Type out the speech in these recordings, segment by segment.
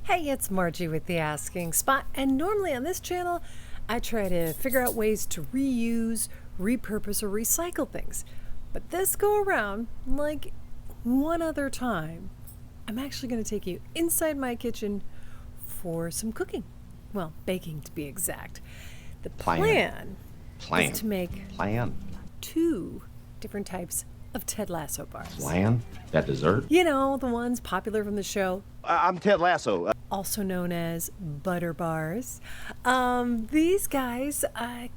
Hey, it's Margie with the Asking Spot, and normally on this channel, I try to figure out ways to reuse, repurpose, or recycle things. But this go around, like one other time, I'm actually going to take you inside my kitchen for some cooking. Well, baking to be exact. The plan is to make two different types of Ted Lasso bars. Plan? That dessert? You know, the ones popular from the show. I'm Ted Lasso. Also known as butter bars. These guys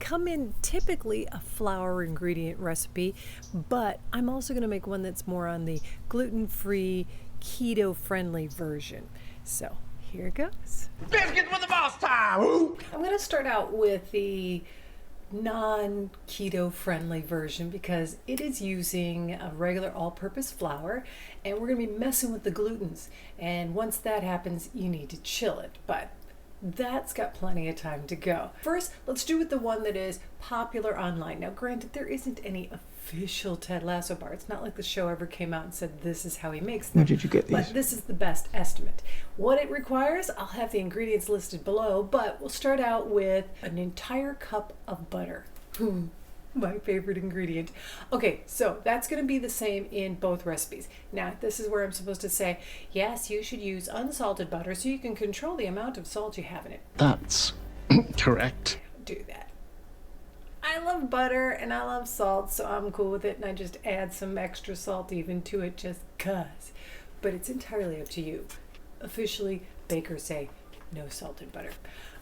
come in typically a flour ingredient recipe, but I'm also going to make one that's more on the gluten-free, keto-friendly version. So here it goes. Biscuits with the boss time! Woo! I'm going to start out with the non-keto friendly version because it is using a regular all-purpose flour, and we're going to be messing with the glutens, and once that happens you need to chill it, but that's got plenty of time to go. First, let's do with the one that is popular online. Now granted, there isn't any official Ted Lasso bar. It's not like the show ever came out and said this is how he makes them. Where did you get these? But this is the best estimate. What it requires, I'll have the ingredients listed below, but we'll start out with an entire cup of butter. My favorite ingredient. Okay, so that's going to be the same in both recipes. Now, this is where I'm supposed to say, yes, you should use unsalted butter so you can control the amount of salt you have in it. That's correct. Do that. I love butter and I love salt, so I'm cool with it, and I just add some extra salt even to it just cuz. But it's entirely up to you. Officially, bakers say no salted butter.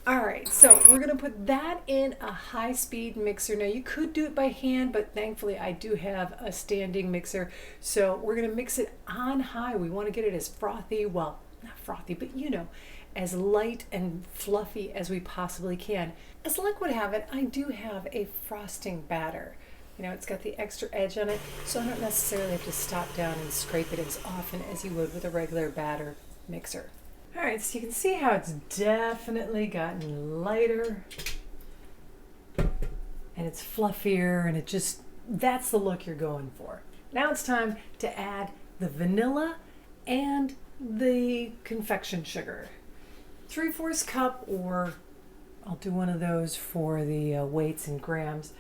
All right, so we're gonna put that in a high-speed mixer. Now you could do it by hand, but thankfully I do have a standing mixer. So we're gonna mix it on high. We wanna get it as frothy, well, not frothy, but you know, as light and fluffy as we possibly can. As luck would have it, I do have a frosting batter. You know, it's got the extra edge on it, so I don't necessarily have to stop down and scrape it as often as you would with a regular batter mixer. All right, so you can see how it's definitely gotten lighter and it's fluffier, and it just, that's the look you're going for. Now it's time to add the vanilla and the confection sugar. 3/4 cup, or I'll do one of those for the weights in grams.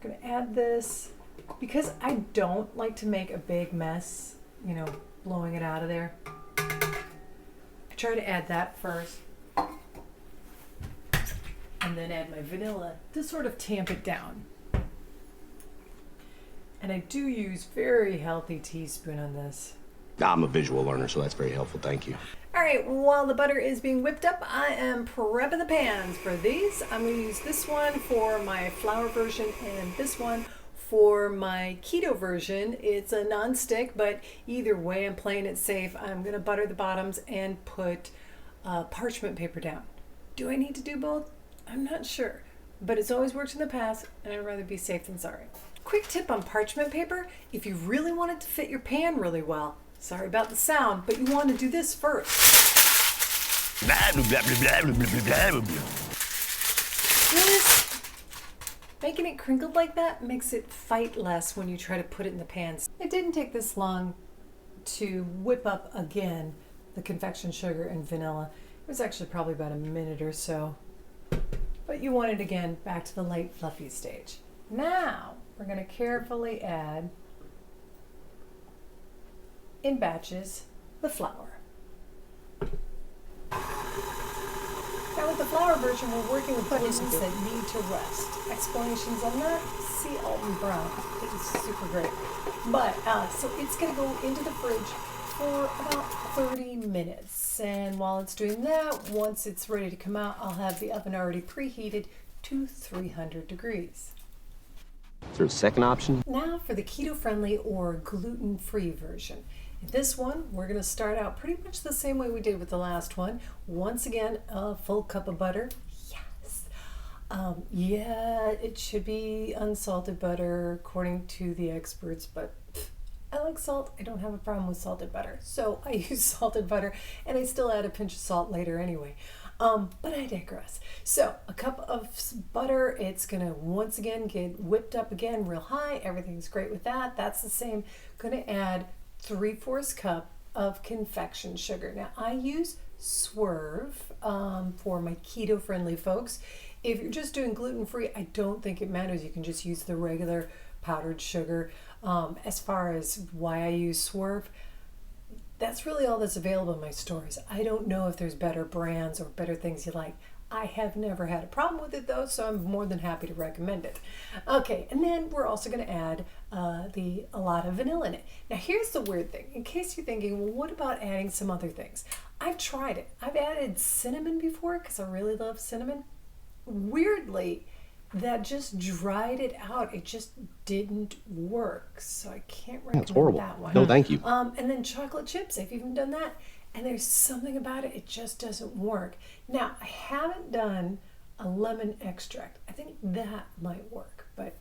I'm gonna add this because I don't like to make a big mess, you know, blowing it out of there. I try to add that first and then add my vanilla to sort of tamp it down. And I do use very healthy teaspoon on this. I'm a visual learner, so that's very helpful. Thank you. All right, while the butter is being whipped up, I am prepping the pans for these. I'm going to use this one for my flour version and this one for my keto version. It's a non-stick, but either way, I'm playing it safe. I'm going to butter the bottoms and put parchment paper down. Do I need to do both? I'm not sure, but it's always worked in the past, and I'd rather be safe than sorry. Quick tip on parchment paper: if you really want it to fit your pan really well, sorry about the sound, but you want to do this first. This, making it crinkled like that makes it fight less when you try to put it in the pan. It didn't take this long to whip up again the confection sugar and vanilla. It was actually probably about a minute or so, but you want it again back to the light fluffy stage. Now we're going to carefully add in batches the flour. Now with the flour version, we're working with glutens that need to rest. Explanations on that, see Almond Brown. It is super great. But, so it's going to go into the fridge for about 30 minutes. And while it's doing that, once it's ready to come out, I'll have the oven already preheated to 300 degrees. Is there a second option? Now for the keto-friendly or gluten-free version. In this one, we're going to start out pretty much the same way we did with the last one. Once again, a full cup of butter. Yes. Yeah, it should be unsalted butter according to the experts, but I like salt. I don't have a problem with salted butter. So I use salted butter, and I still add a pinch of salt later anyway. But I digress. So a cup of butter, it's gonna once again get whipped up again real high. Everything's great with that. That's the same. Gonna add 3/4 cup of confection sugar. Now I use Swerve for my keto friendly folks. If you're just doing gluten free, I don't think it matters. You can just use the regular powdered sugar. As far as why I use Swerve, that's really all that's available in my stores. I don't know if there's better brands or better things you like. I have never had a problem with it though, so I'm more than happy to recommend it. Okay, and then we're also going to add a lot of vanilla in it. Now here's the weird thing. In case you're thinking, well, what about adding some other things? I've tried it. I've added cinnamon before because I really love cinnamon. Weirdly, that just dried it out. It just didn't work, so I can't recommend That's horrible. that one. No, thank you. And then chocolate chips. I've even done that. And there's something about it, it just doesn't work. Now, I haven't done a lemon extract. I think that might work, but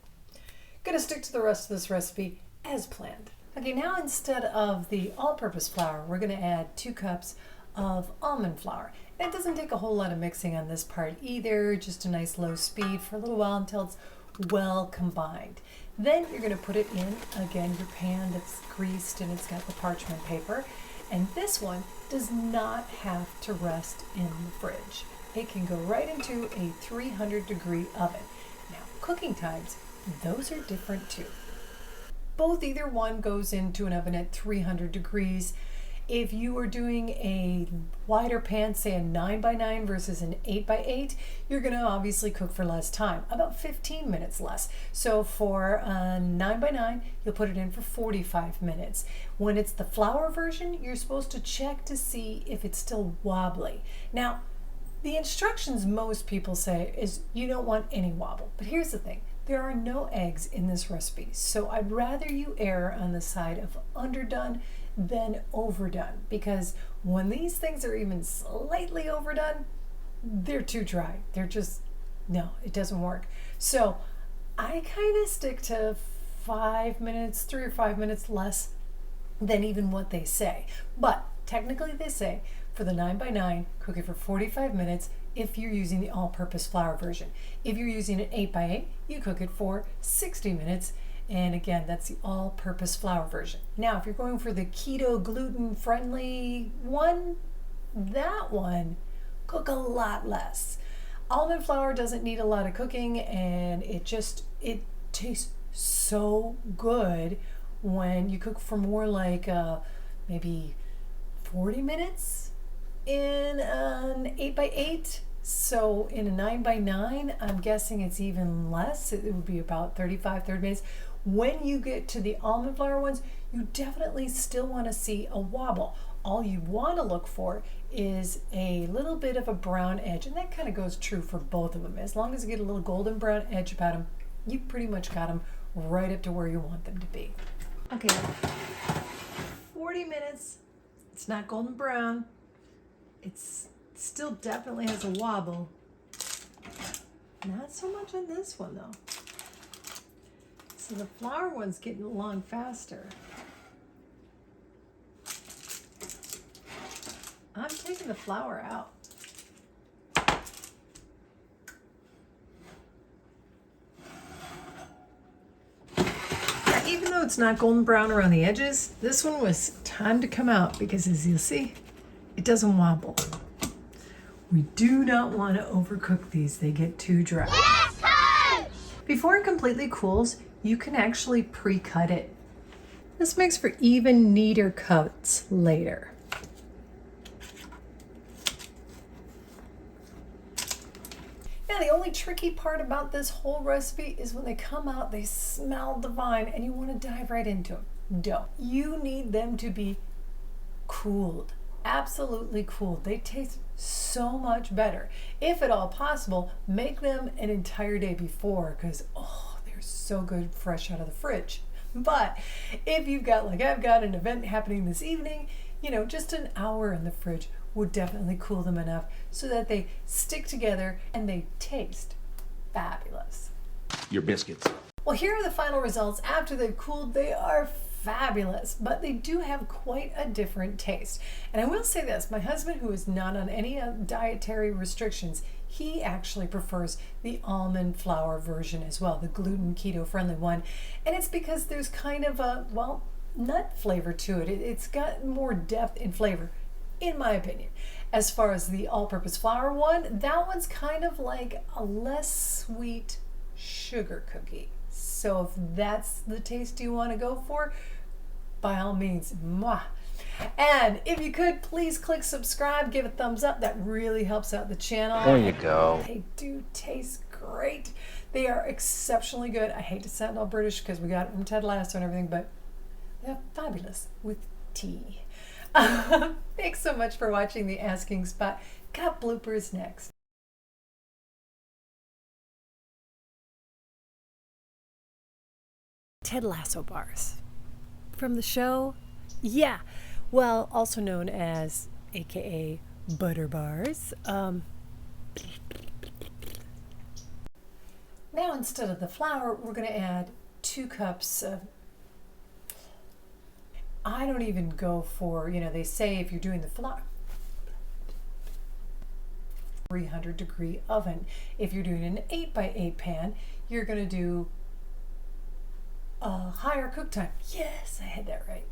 gonna stick to the rest of this recipe as planned. Okay, now instead of the all-purpose flour, we're gonna add 2 cups of almond flour. And it doesn't take a whole lot of mixing on this part either, just a nice low speed for a little while until it's well combined. Then you're gonna put it in, again, your pan that's greased and it's got the parchment paper. And this one does not have to rest in the fridge. It can go right into a 300-degree oven. Now, cooking times, those are different too. Either one goes into an oven at 300 degrees. If you are doing a wider pan, say a 9x9 versus an 8x8, you're going to obviously cook for less time, about 15 minutes less. So for a 9x9, you'll put it in for 45 minutes. When it's the flour version, you're supposed to check to see if it's still wobbly. Now, the instructions most people say is you don't want any wobble. But here's the thing. There are no eggs in this recipe, so I'd rather you err on the side of underdone than overdone, because when these things are even slightly overdone, they're too dry. They're just, no, it doesn't work. So I kind of stick to 5 minutes, 3 or 5 minutes less than even what they say. But technically they say for the 9x9, cook it for 45 minutes if you're using the all-purpose flour version. If you're using an 8x8, you cook it for 60 minutes. And again, that's the all-purpose flour version. Now, if you're going for the keto gluten-friendly one, that one, cook a lot less. Almond flour doesn't need a lot of cooking, and it tastes so good when you cook for more like maybe 40 minutes in an 8x8. So in a 9x9, I'm guessing it's even less. It would be about 35, 30 minutes. When you get to the almond flour ones, you definitely still want to see a wobble. All you want to look for is a little bit of a brown edge, and that kind of goes true for both of them. As long as you get a little golden brown edge about them, you pretty much got them right up to where you want them to be. Okay, 40 minutes. It's not golden brown. It's still definitely has a wobble. Not so much on this one though. So the flour one's getting along faster. I'm taking the flour out. Now, even though it's not golden brown around the edges, this one was time to come out because as you'll see, it doesn't wobble. We do not want to overcook these. They get too dry. Yes, Coach! Before it completely cools, you can actually pre-cut it. This makes for even neater cuts later. Now the only tricky part about this whole recipe is when they come out, they smell divine and you want to dive right into them. Don't. You need them to be cooled. Absolutely cooled. They taste so much better. If at all possible, make them an entire day before because, oh, they're so good fresh out of the fridge. But if you've got, like I've got, an event happening this evening, just an hour in the fridge would definitely cool them enough so that they stick together and they taste fabulous. Your biscuits. Well, here are the final results after they've cooled. They are fabulous, but they do have quite a different taste. And I will say this, my husband, who is not on any dietary restrictions, he actually prefers the almond flour version as well, the gluten keto friendly one. And it's because there's kind of a, nut flavor to it. It's got more depth in flavor, in my opinion. As far as the all-purpose flour one, that one's kind of like a less sweet sugar cookie. So if that's the taste you want to go for, by all means, mwah. And if you could, please click subscribe, give a thumbs up. That really helps out the channel. There you go. They do taste great. They are exceptionally good. I hate to sound all British because we got it from Ted Lasso and everything, but they're fabulous with tea. Thanks so much for watching the Asking Spot. Got bloopers next. Ted Lasso bars. From the show? Yeah. Well, also known as AKA butter bars. Now instead of the flour, we're going to add 2 cups of, I don't even go for, they say if you're doing the flour, 300-degree oven. If you're doing an 8x8 pan, you're going to do a higher cook time. Yes, I had that right.